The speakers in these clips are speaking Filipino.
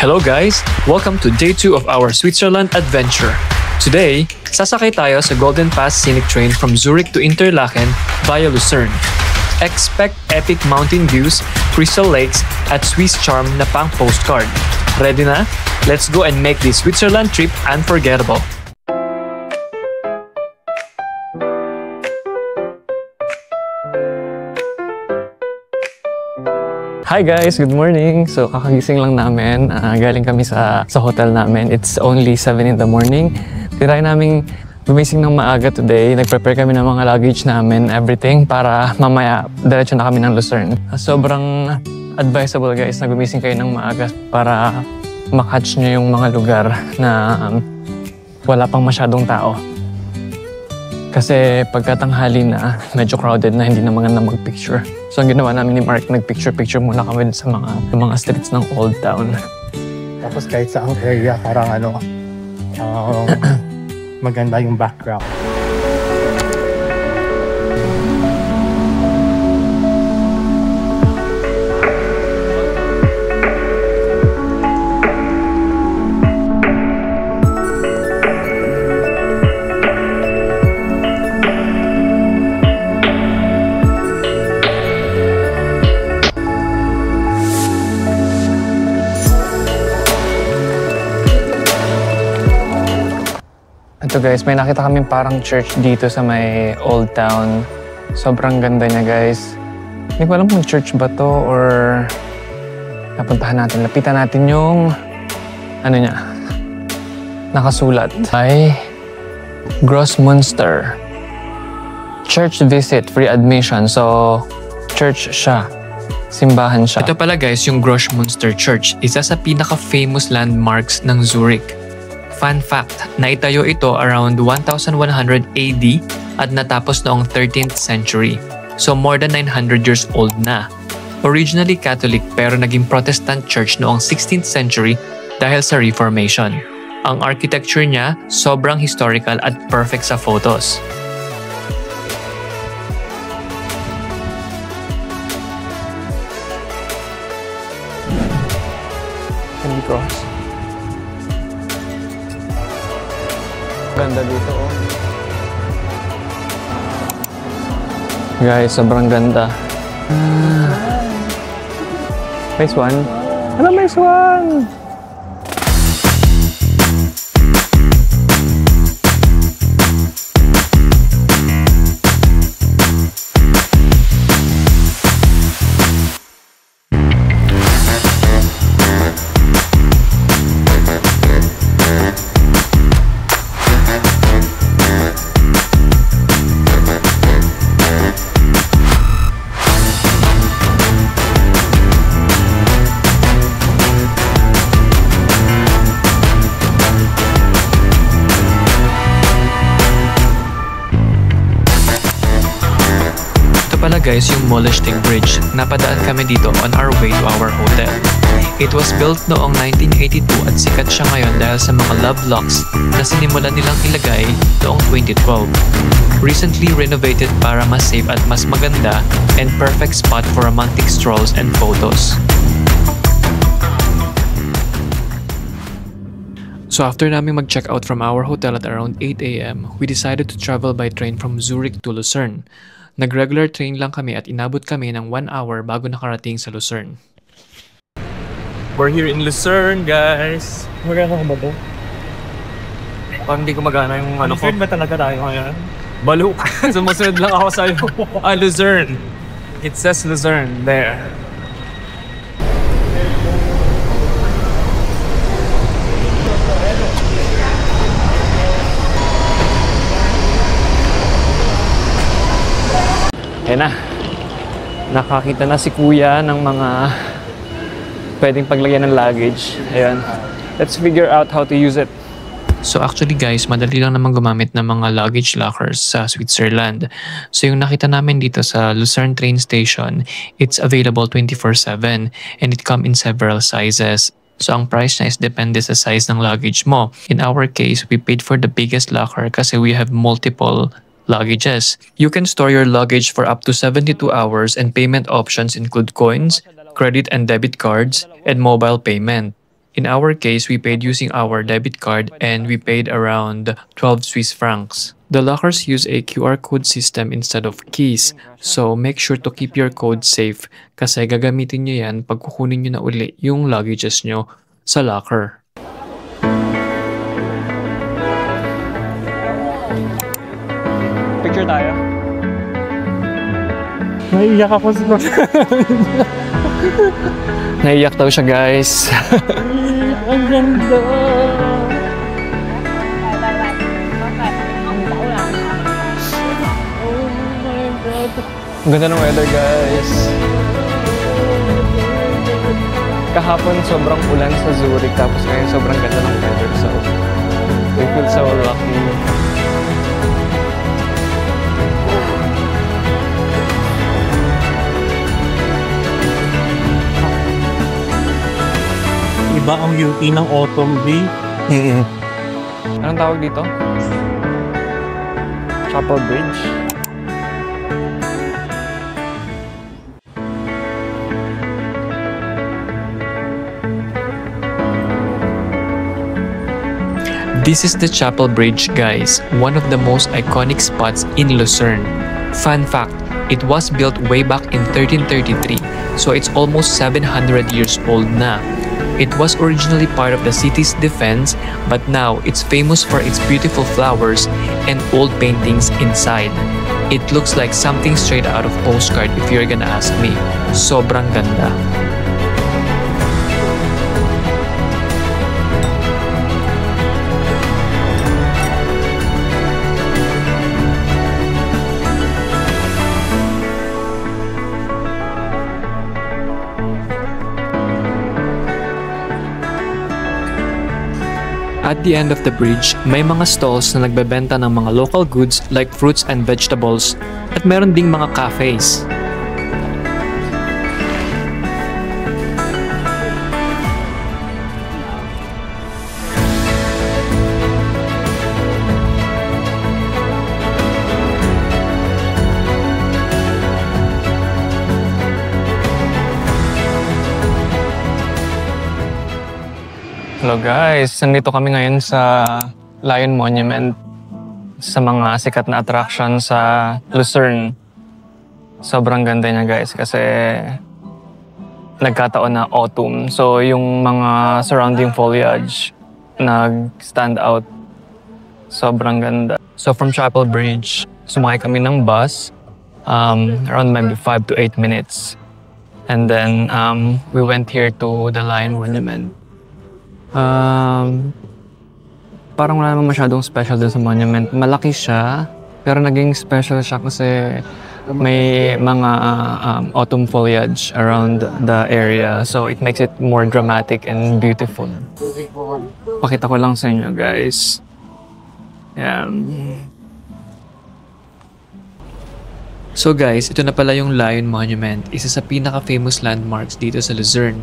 Hello guys! Welcome to day 2 of our Switzerland adventure. Today, sasakay tayo sa Golden Pass Scenic Train from Zurich to Interlaken via Lucerne. Expect epic mountain views, crystal lakes, at Swiss charm na pang postcard. Ready na? Let's go and make this Switzerland trip unforgettable. Hi guys! Good morning! So kakagising lang namin. Galing kami sa hotel namin. It's only 7 in the morning. Try namin gumising ng maaga today. Nag-prepare kami ng mga luggage namin, everything, para mamaya diretso na kami ng Lucerne. Sobrang advisable guys na gumising kayo ng maaga para makatch nyo yung mga lugar na wala pang masyadong tao. Kasi pagkatanghali na, medyo crowded na, hindi na maganda mag-picture. So ang ginawa namin ni Mark, nag-picture-picture muna kami sa mga streets ng Old Town. Tapos kahit sa ang area, parang maganda yung background. Ito guys, may nakita kaming parang church dito sa may Old Town. Sobrang ganda niya guys. Hindi ko alam kung church ba to or napuntahan natin. Lapitan natin yung ano niya. Nakasulat ay Grossmünster. Church visit, free admission. So, church siya. Simbahan siya. Ito pala guys, yung Grossmünster Church. Isa sa pinaka-famous landmarks ng Zurich. Fun fact, naitayo ito around 1100 AD at natapos noong 13th century. So more than 900 years old na. Originally Catholic pero naging Protestant church noong 16th century dahil sa Reformation. Ang architecture niya sobrang historical at perfect sa photos. Can we cross? Ganda dito oh. Guys, sobrang ganda. Nice one. Ano, nice one! Pala guys yung Mollesting Bridge. Napadaan kami dito on our way to our hotel. It was built noong 1982 at sikat siya ngayon dahil sa mga love locks na sinimulan nilang ilagay noong 2012. Recently renovated para mas safe at mas maganda and perfect spot for romantic strolls and photos. So after namin mag-check out from our hotel at around 8 AM, we decided to travel by train from Zurich to Lucerne. Nag-regular train lang kami at inabot kami ng 1 hour bago nakarating sa Lucerne. We're here in Lucerne, guys! Magana ka ba ito? Parang hindi ko magana yung ano ko. Lucerne ba talaga tayo ngayon? Balo! Sumusunod lang ako sa'yo. Lucerne! It says Lucerne there. Ayan na. Nakakita na si kuya ng mga pwedeng paglagyan ng luggage. Ayan. Let's figure out how to use it. So actually guys, madali lang naman gumamit ng mga luggage lockers sa Switzerland. So yung nakita namin dito sa Lucerne train station, it's available 24/7 and it comes in several sizes. So ang price niya is depende sa size ng luggage mo. In our case, we paid for the biggest locker kasi we have multiple luggages. You can store your luggage for up to 72 hours and payment options include coins, credit and debit cards, and mobile payment. In our case, we paid using our debit card and we paid around 12 Swiss francs. The lockers use a QR code system instead of keys, so make sure to keep your code safe kasi gagamitin nyo yan pag kukunin nyo na uli yung luggages nyo sa locker. Picture tayo. Naiiyak ako sa Naiyak daw siya, guys. Ang ganda! Ang ganda ng weather, guys. Kahapon sobrang ulan sa Zurich, tapos ngayon sobrang ganda ng weather. So, we feel so lucky. Iba ang beauty ng autumn day. Anong tawag dito? Chapel Bridge. This is the Chapel Bridge, guys, one of the most iconic spots in Lucerne. Fun fact, it was built way back in 1333, so it's almost 700 years old na. It was originally part of the city's defense, but now it's famous for its beautiful flowers and old paintings inside. It looks like something straight out of postcard if you're gonna ask me. Sobrang ganda. At the end of the bridge, may mga stalls na nagbebenta ng mga local goods like fruits and vegetables at meron ding mga cafes. Hello guys, nandito kami ngayon sa Lion Monument, sa mga sikat na attraction sa Lucerne. Sobrang ganda niya guys kasi nagkataon na autumn. So yung mga surrounding foliage nag-stand out. Sobrang ganda. So from Chapel Bridge, sumakay kami ng bus around maybe 5 to 8 minutes. And then we went here to the Lion Monument. Parang wala naman masyadong special dun sa monument. Malaki siya, pero naging special siya kasi may mga autumn foliage around the area. So it makes it more dramatic and beautiful. Pakita ko lang sa inyo guys. Yan. So guys, ito na pala yung Lion Monument, isa sa pinaka-famous landmarks dito sa Lucerne.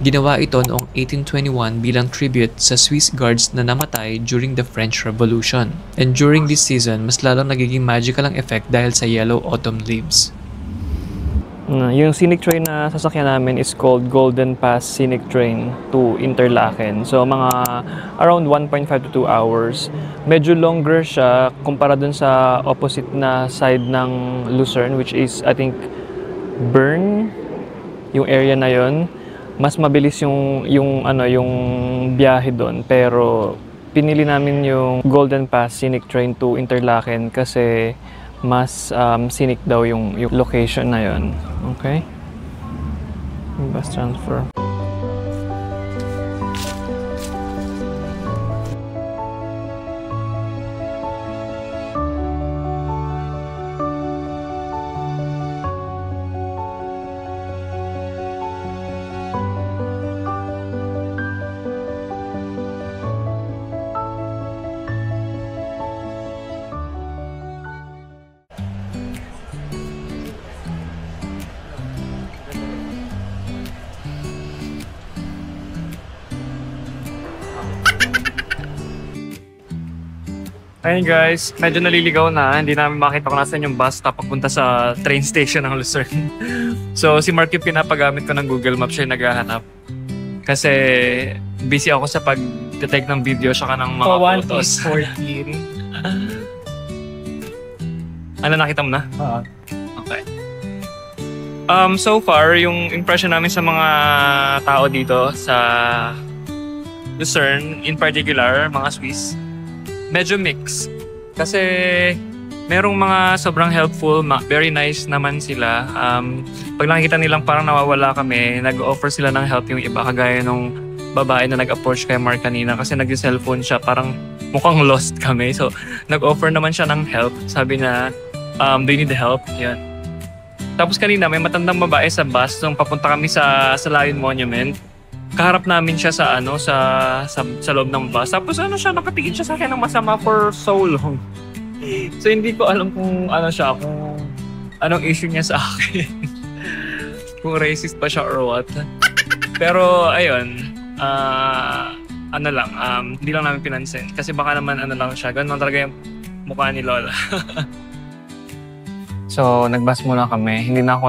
Ginawa ito noong 1821 bilang tribute sa Swiss guards na namatay during the French Revolution. And during this season, mas lalong nagiging magical ang effect dahil sa yellow autumn leaves. Yung scenic train na sasakyan namin is called Golden Pass Scenic Train to Interlaken. So mga around 1.5 to 2 hours. Medyo longer siya kumpara dun sa opposite na side ng Lucerne, which is I think Bern, yung area na yon. Mas mabilis yung biyahe doon, pero pinili namin yung Golden Pass Scenic Train to Interlaken kasi mas scenic daw yung location na yon. Okay? Bus transfer. Ayun guys, medyo naliligaw na. Hindi namin makita kung nasan yung bus stop papunta sa train station ng Lucerne. So si Mark yung pinapagamit ko ng Google Maps, siya yung naghahanap. Kasi busy ako sa pag-detect ng video saka ng mga photos. 1.40. Ano, nakita mo na? Oo. Okay. So far, yung impression namin sa mga tao dito sa Lucerne, in particular, mga Swiss, medyo mix. Kasi merong mga sobrang helpful, very nice naman sila. Pag nakikita nilang parang nawawala kami, nag-offer sila ng help yung iba, kagaya nung babae na nag-approach kay Mark kanina kasi nag-cellphone siya, parang mukhang lost kami. So, nag-offer naman siya ng help. Sabi na, do you need help? Yan. Tapos kanina, may matandang babae sa bus nung papunta kami sa Lion Monument. Kaharap namin siya sa loob ng bus. Tapos siya, nakatingin siya sa akin ng masama for so long. So hindi ko alam kung kung anong issue niya sa akin. Kung racist ba siya or what. Pero ayun, hindi lang namin pinansin. Kasi baka naman lang siya, ganun talaga yung mukha ni Lola. So, nag-bus muna kami. Hindi na ako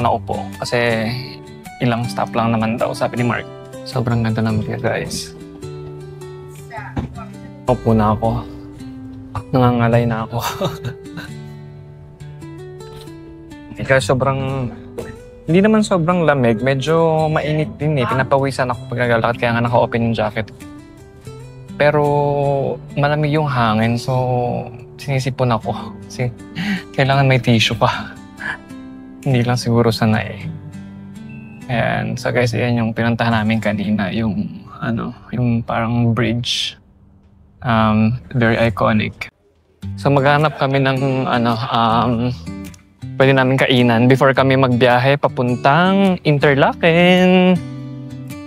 naupo kasi ilang stop lang naman daw, sabi ni Mark. Sobrang ganda ng view, guys. Upo na ako. Nangangalay na ako. Kasi hindi naman sobrang lamig. Medyo mainit din eh. Pinapawisan ako pag naglalakad kaya nga naka-open yung jacket. Pero malamig yung hangin, so sinisipon ako. Kasi kailangan may tissue pa. Hindi lang siguro sanay. And so guys, yan yung pinuntahan namin kanina. Yung parang bridge. Very iconic. So maghanap kami ng pwede namin kainan before kami magbiyahe papuntang Interlaken.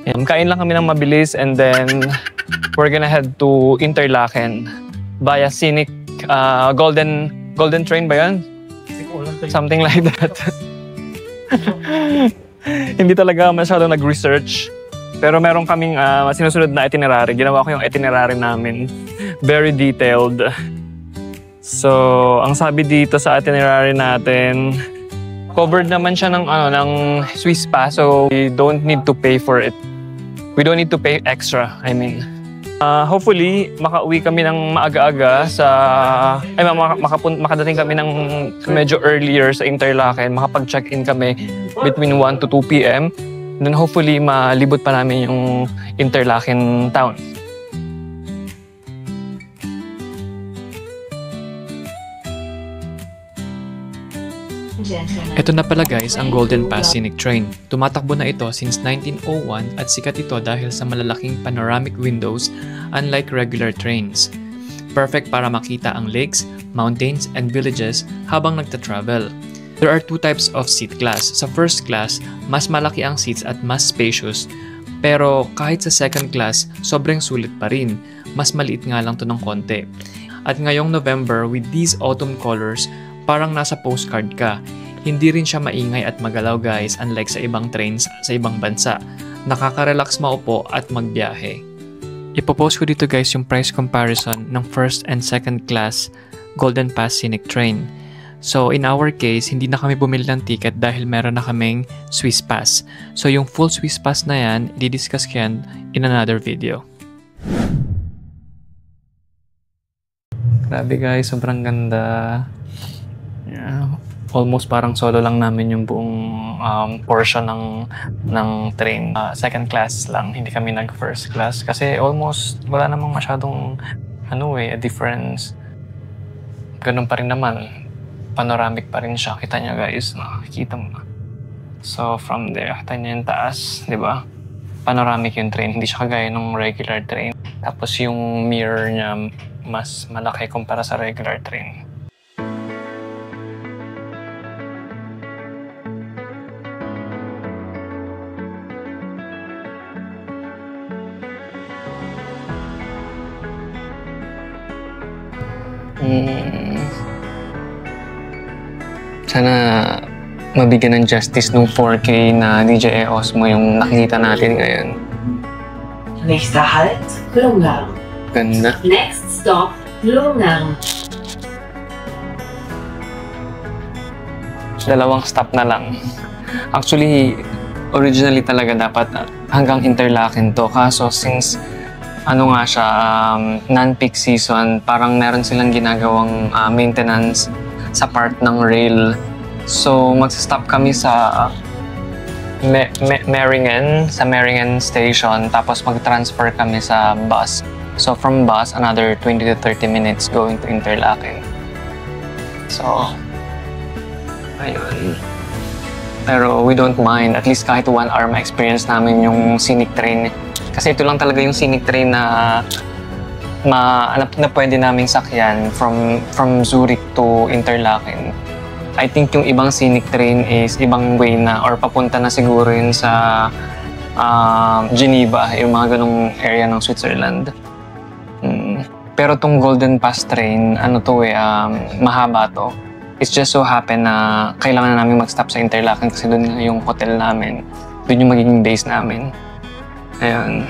Yan, kain lang kami ng mabilis and then we're gonna head to Interlaken via scenic golden train ba yan? Something like that. Hindi talaga masyado nag-research. Pero meron kaming sinusunod na itinerary. Ginawa ko yung itinerary namin. Very detailed. So, ang sabi dito sa itinerary natin, covered naman siya ng Swiss pass. So, we don't need to pay for it. We don't need to pay extra, I mean. Hopefully, makauwi kami ng maaga-aga makadating kami ng medyo earlier sa Interlaken. Makapag-check-in kami between 1 to 2 p.m. Then hopefully, malibot pa namin yung Interlaken town. Ito na pala guys ang Golden Pass Scenic Train. Tumatakbo na ito since 1901 at sikat ito dahil sa malalaking panoramic windows unlike regular trains. Perfect para makita ang lakes, mountains, and villages habang nagta-travel. There are two types of seat class. Sa first class, mas malaki ang seats at mas spacious. Pero kahit sa second class, sobrang sulit pa rin. Mas maliit nga lang to ng konti. At ngayong November, with these autumn colors, parang nasa postcard ka. Hindi rin siya maingay at magalaw guys, unlike sa ibang trains sa ibang bansa. Nakaka-relax maupo at magbiyahe. Ipopost ko dito guys yung price comparison ng first and second class Golden Pass Scenic Train. So in our case, hindi na kami bumili ng ticket dahil meron na kaming Swiss Pass. So yung full Swiss Pass na yan, i-discuss ko yan in another video. Grabe guys, sobrang ganda. Yeah. Almost parang solo lang namin yung buong portion ng train. Second class lang, hindi kami nag-first class. Kasi almost wala namang masyadong a difference. Ganun pa rin naman. Panoramic pa rin siya. Kita niya guys, nakikita mo na. So from there, kita niya yung taas, di ba? Panoramic yung train, hindi siya kagaya ng regular train. Tapos yung mirror niya mas malaki kumpara sa regular train. Sana mabigyan ng justice nung 4K na DJ Osmo yung nakikita natin ngayon. Nächster Halt, Lungang. Ganda. Next stop, Lungang. 2 stop na lang. Actually, originally talaga dapat hanggang Interlaken to. Kaso since ano nga siya, non-peak season, parang meron silang ginagawang maintenance sa part ng rail. So magsa-stop kami sa Meringen station, tapos mag-transfer kami sa bus. So from bus, another 20 to 30 minutes going to Interlaken. So, ayun. Pero we don't mind, at least kahit 1 hour ma-experience namin yung scenic train. Kasi ito lang talaga yung scenic train na na pwede naming sakyan from Zurich to Interlaken. I think yung ibang scenic train is ibang way na or papunta na siguro yun sa Geneva, yung mga ganong area ng Switzerland. Pero tong Golden Pass train, mahaba to. It's just so happen na kailangan na namin mag-stop sa Interlaken kasi doon yung hotel namin. Doon yung magiging base namin. Ayun.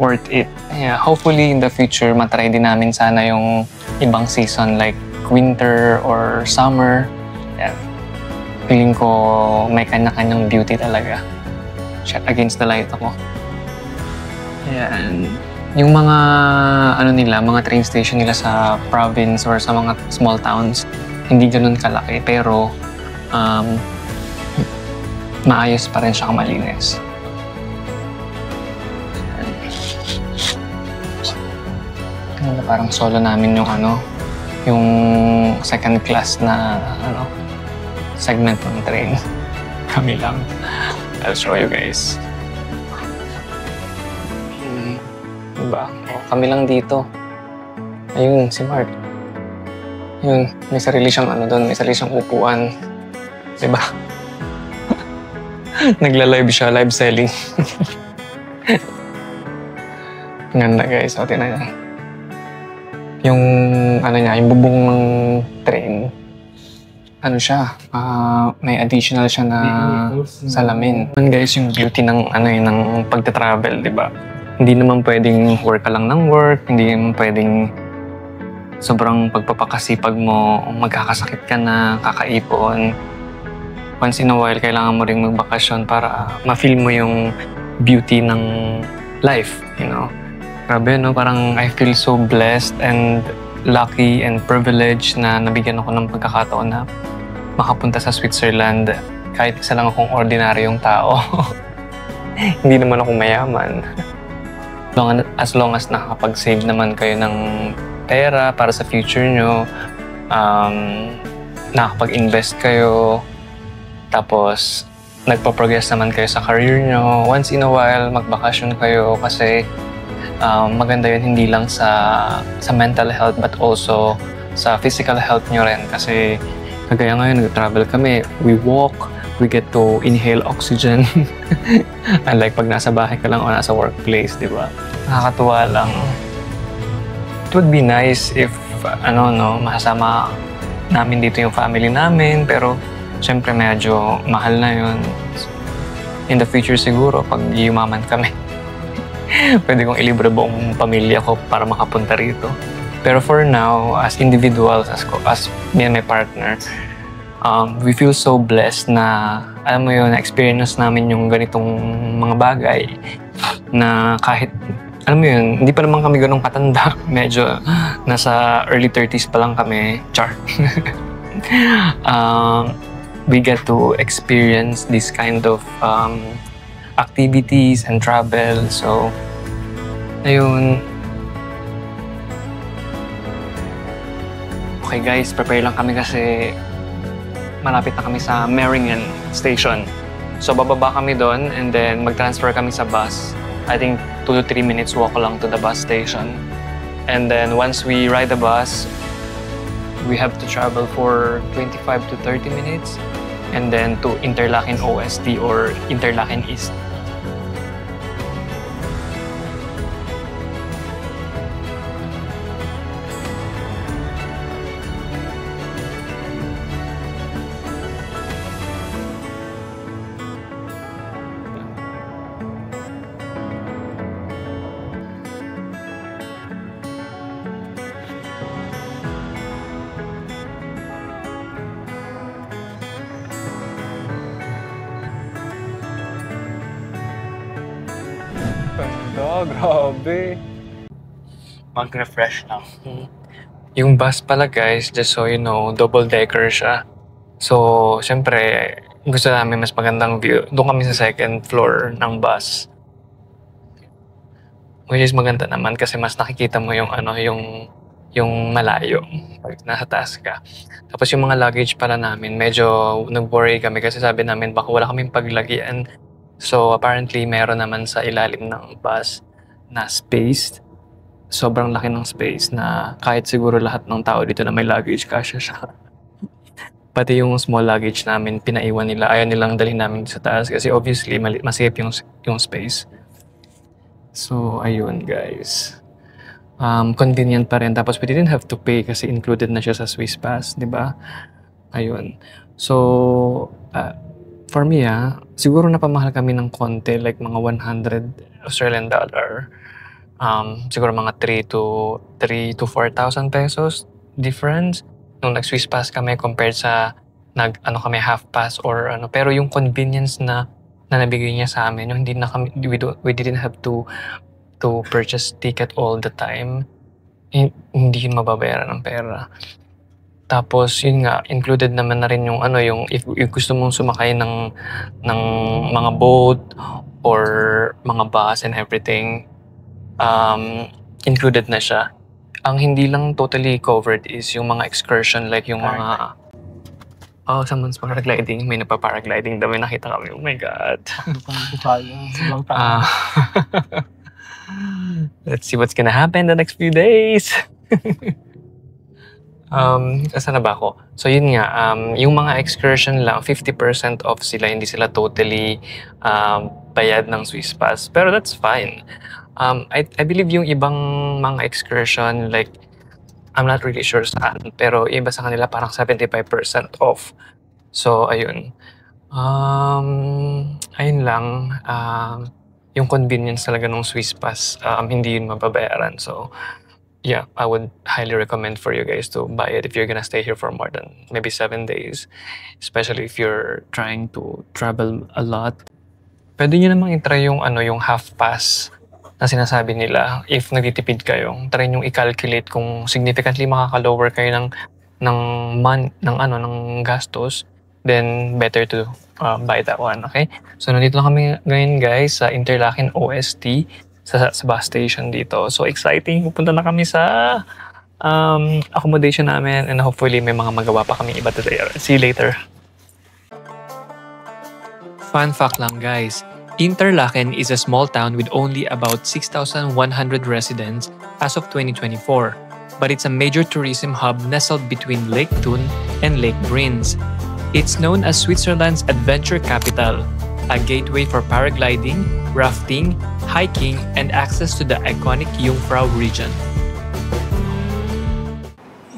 Worth it. Yeah, hopefully in the future matry din namin sana yung ibang season like winter or summer. Yeah. Feeling ko may kanya-kanyang beauty talaga. Shut against the light ako. Ayan. Yung mga mga train station nila sa province or sa mga small towns, hindi ganun kalaki pero maayos pa rin siya, malinis. Parang solo namin yung second class na segment ng train. Kami lang. I'll show you guys. Diba? Kami lang dito. Ayun, si Mark. Yun, may sarili siyang doon, may sarili siyang upuan. Diba? Nagla-live siya, live selling. Ganda guys, o tingnan niya. Yung yung bubong ng train, may additional siya na salamin. Guys, yung beauty ng ng pagta-travel, 'di ba? Hindi naman pwedeng work ka lang ng work, hindi naman pwedeng sobrang pagpapakasipag mo, magkakasakit ka na, kakaipon. Once in a while, kailangan mo ring magbakasyon para ma-feel mo yung beauty ng life, Grabe, parang I feel so blessed and lucky and privileged na nabigyan ako ng pagkakataon na makapunta sa Switzerland kahit isa lang akong ordinaryong tao. Hindi naman ako mayaman. As long as nakakapag-save naman kayo ng pera para sa future nyo, nakakapag-invest kayo, tapos nagpa-progress naman kayo sa career nyo, once in a while magbakasyon kayo kasi maganda yun hindi lang sa mental health but also sa physical health nyo rin kasi kagaya ngayon nag-travel kami, we walk, we get to inhale oxygen. Unlike pag nasa bahay ka lang o nasa workplace, di ba? Nakakatuwa lang. It would be nice if masama namin dito yung family namin pero syempre medyo mahal na yun. In the future siguro pag yumaman kami. Pwede kong ilibre buong pamilya ko para makapunta rito. Pero for now, as individuals, as me and my partner, we feel so blessed na, na-experience namin yung ganitong mga bagay na kahit, hindi pa naman kami ganong katanda. Medyo nasa early 30s pa lang kami. Char. We get to experience this kind of activities and travel. So, ayun. Okay guys, prepare lang kami kasi malapit na kami sa Meringen station. So, bababa kami doon and then mag-transfer kami sa bus. I think 2 to 3 minutes walk lang to the bus station. And then once we ride the bus, we have to travel for 25 to 30 minutes and then to Interlaken OST or Interlaken East. ganda, grabe. Mag-refresh lang. Yung bus pala guys, just so you know, double-decker siya. So, syempre, gusto namin mas magandang view. Doon kami sa second floor ng bus. Which is maganda naman kasi mas nakikita mo yung ano, yung malayo pag nasa taas ka. Tapos yung mga luggage pala namin, medyo nag-worry kami kasi sabi namin baka wala kaming paglagyan. So, apparently, meron naman sa ilalim ng bus na space. Sobrang laki ng space na kahit siguro lahat ng tao dito na may luggage, kasya siya. Pati yung small luggage namin, pinaiwan nila. Ayaw nilang dalhin namin sa taas kasi obviously, masip yung space. So, ayun guys. Convenient pa rin. Tapos we didn't have to pay kasi included na siya sa Swiss Pass, di ba? Ayun. So, for me siguro napamahal kami ng konti, like mga 100 Australian dollar. Siguro mga 3 to 4,000 pesos difference nung nag-Swiss Pass kami compared sa kami half pass or ano. Pero yung convenience na nabigay niya sa amin, yung hindi na kami, we didn't have to purchase ticket all the time, hindi yun mababayaran ng pera. Tapos yun nga, included naman na rin yung yung if gusto mong sumakay ng mga boat or mga bus and everything, included na siya. Ang hindi lang totally covered is yung mga excursion, like yung mga someone's paragliding. May nagpa-paragliding daw, may nakita kami. Oh my God. Let's see what's gonna happen the next few days. Saan na ba ako? So yun nga, yung mga excursion lang, 50% off sila, hindi sila totally bayad ng Swiss Pass. Pero that's fine. I believe yung ibang mga excursion, like, I'm not really sure saan, pero iba sa kanila parang 75% off. So, ayun. Ayun lang. Yung convenience talaga ng Swiss Pass, hindi yun mababayaran. So, yeah, I would highly recommend for you guys to buy it if you're gonna stay here for more than maybe 7 days. Especially if you're trying to travel a lot. Pwede nyo namang i-try yung half pass na sinasabi nila. If nagtitipid kayo, try nyo i-calculate kung significantly makaka-lower kayo ng gastos, then better to buy that one, okay? So, nandito lang kami ngayon guys sa Interlaken OST sa bus station dito. So, exciting. Pupunta na kami sa accommodation namin and hopefully may mga magawa pa kami iba today. See you later. Fun fact lang guys, Interlaken is a small town with only about 6,100 residents as of 2024, but it's a major tourism hub nestled between Lake Thun and Lake Brinz. It's known as Switzerland's adventure capital, a gateway for paragliding, rafting, hiking, and access to the iconic Jungfrau region.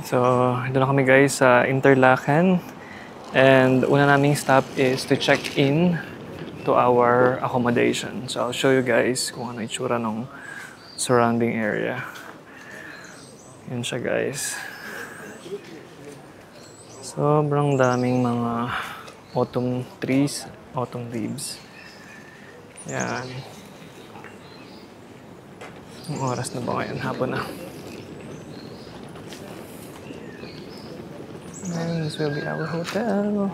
So, ito na kami guys sa Interlaken. And una naming stop is to check in to our accommodation. So, I'll show you guys kung ano itsura ng surrounding area. Yan siya guys. Sobrang daming mga autumn trees, autumn leaves. Yan. Ang oras na ba ngayon? Hapon na. And this will be our hotel.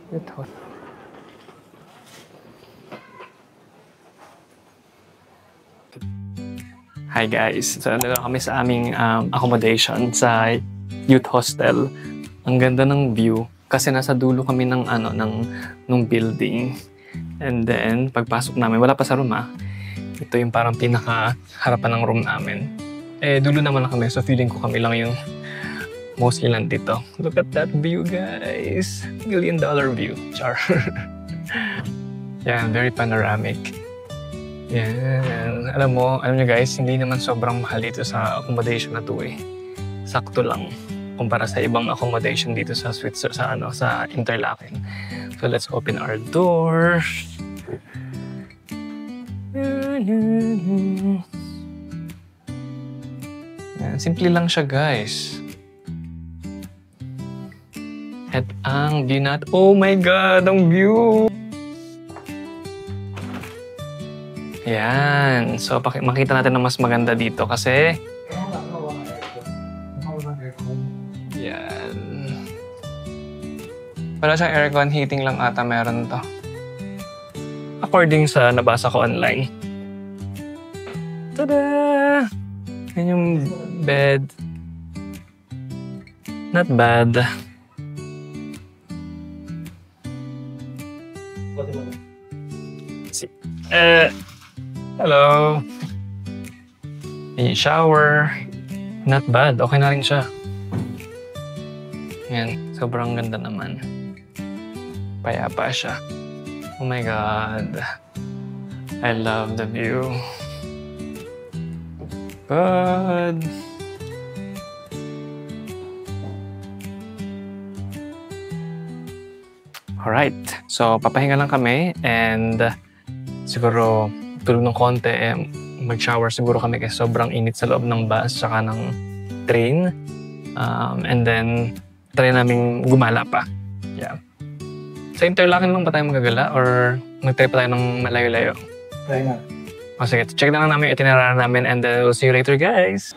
Ito. Hi guys. So, nandito kami sa aming accommodation sa youth hostel. Ang ganda ng view kasi nasa dulo kami ng building. And then pagpasok namin, wala pa sa room Ito yung parang pinaka-harapan ng room namin. Dulo naman na kami, so feeling ko kami lang yung mostly lang dito. Look at that view, guys. $1 million view. Char. Yan, very panoramic. Yan. Alam nyo guys, hindi naman sobrang mahal dito sa accommodation na to Sakto lang kumpara sa ibang accommodation dito sa Switzerland, sa Interlaken. So let's open our door. Yan, simple lang siya guys. At ang view oh my God, ang view! Yan. So, makita natin na mas maganda dito kasi... Yan. Wala siyang aircon, heating lang ata meron to. According sa nabasa ko online. Tada! Yan yung bed. Not bad. Hello. Yan yung shower. Not bad. Okay na rin siya. Yan. Sobrang ganda naman. Payapa siya. Oh my God. I love the view. Good. Alright. So, papahinga lang kami and siguro tulog ng konti, mag-shower siguro kami kasi sobrang init sa loob ng bus tsaka ng train. And then, try namin gumala pa. Yeah. Sa Interlaken lang ba tayo magagala or mag-try pa tayo ng malayo-layo? Try na. O sige, check na lang namin yung itinerary namin and then we'll see you later, guys!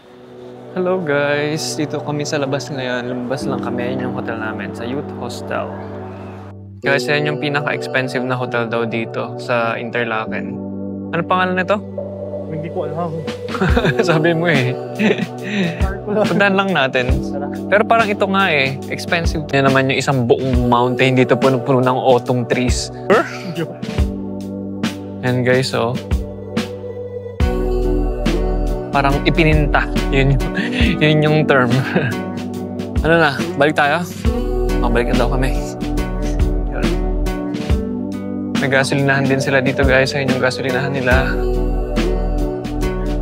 Hello guys! Dito kami sa labas ngayon. Lumabas lang kami. Yun yung hotel namin sa Youth Hostel. Guys, yan yung pinaka-expensive na hotel daw dito sa Interlaken. Ano pangalan nito? Hindi ko alam. Sabi mo eh. Puntahan lang natin. Pero parang ito nga eh, expensive. Yan naman yung isang buong mountain dito, puno-puno ng autumn trees. And guys, oh. Parang ipininta. Yun yung term. Ano na, balik tayo? Balik na daw kami. May gasolinahan din sila dito guys. Ayun yung gasolinahan nila.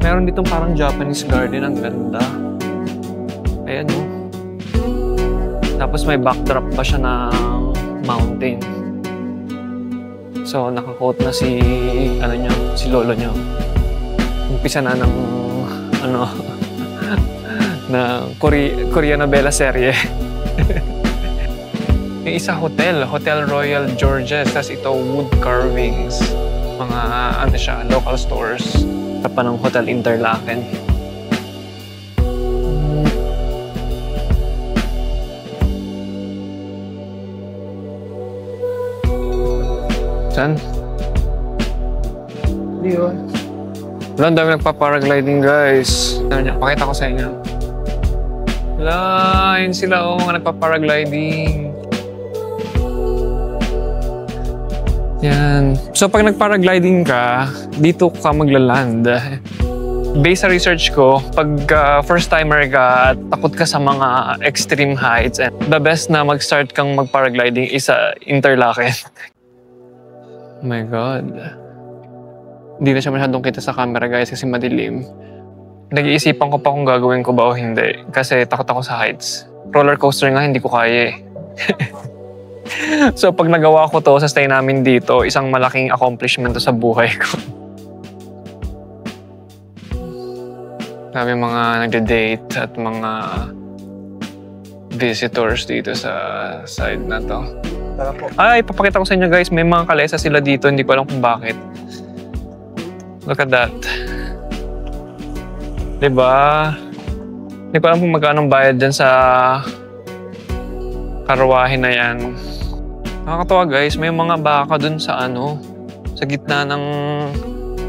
Meron ditong parang Japanese garden. Ang ganda. Ayan o. Tapos may backdrop pa siya ng mountain. So naka-quote na si lolo nyo. Umpisa na ng na Korea novela serye. Yung isa Hotel Royal Georges. Tapos ito wood carvings. Mga local stores. Pa ng Hotel Interlaken. Saan? Yun. Wala, ang dami nagpa-paragliding guys. Pakita ko sa inyo. Wala, yun sila nagpa-paragliding. Yan. So pag nag-paragliding ka, dito ka maglaland. Based sa research ko, pag first timer ka, takot ka sa mga extreme heights, and the best na mag-start kang mag-paragliding is sa Interlaken. Oh my God. Hindi na siya masyadong kita sa camera guys kasi madilim. Nag-iisipan ko pa kung gagawin ko ba o hindi kasi takot ako sa heights. Roller coaster nga hindi ko kaya eh. So pag nagawa ko to sa stay namin dito, isang malaking accomplishment to sa buhay ko. Kami mga nagde-date at mga visitors dito sa side na to. Ay, papakita ko sa inyo guys, may mga kalesa sila dito, hindi ko alam kung bakit. Look at that. Diba? Hindi ko alam kung magkano bayad dyan sa karwahe na yan. Nakakatawa guys, may mga baka dun sa sa gitna ng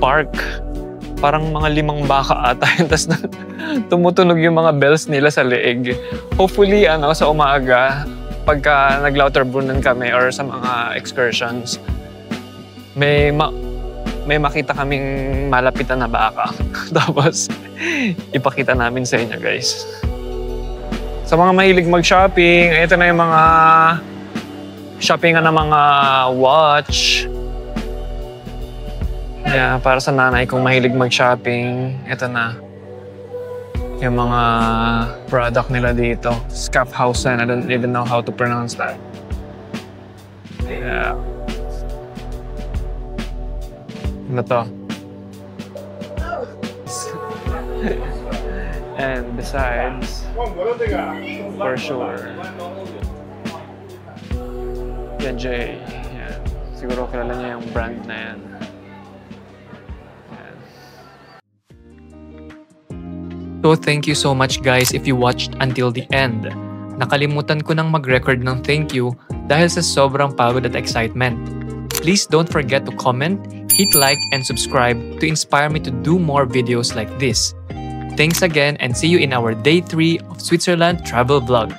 park. Parang mga 5 baka ata yun. Tapos tumutunog yung mga bells nila sa leeg. Hopefully, sa umaga, pagka nag-Lauterbrunnen kami or sa mga excursions, may makita kaming malapitan na baka. Tapos, ipakita namin sa inyo guys. Sa mga mahilig mag-shopping, ito na yung mga shoppingan ng mga watch. Yeah, para sa nanay kung mahilig mag-shopping, ito na. Yung mga product nila dito. Schaffhausen, I don't even know how to pronounce that. Yeah. Ano to? And besides, for sure, Jay. Yan. Siguro kilala niya yung brand na yan. So thank you so much guys if you watched until the end. Nakalimutan ko nang mag-record ng thank you dahil sa sobrang pagod at excitement. Please don't forget to comment, hit like, and subscribe to inspire me to do more videos like this. Thanks again and see you in our day 3 of Switzerland travel vlog.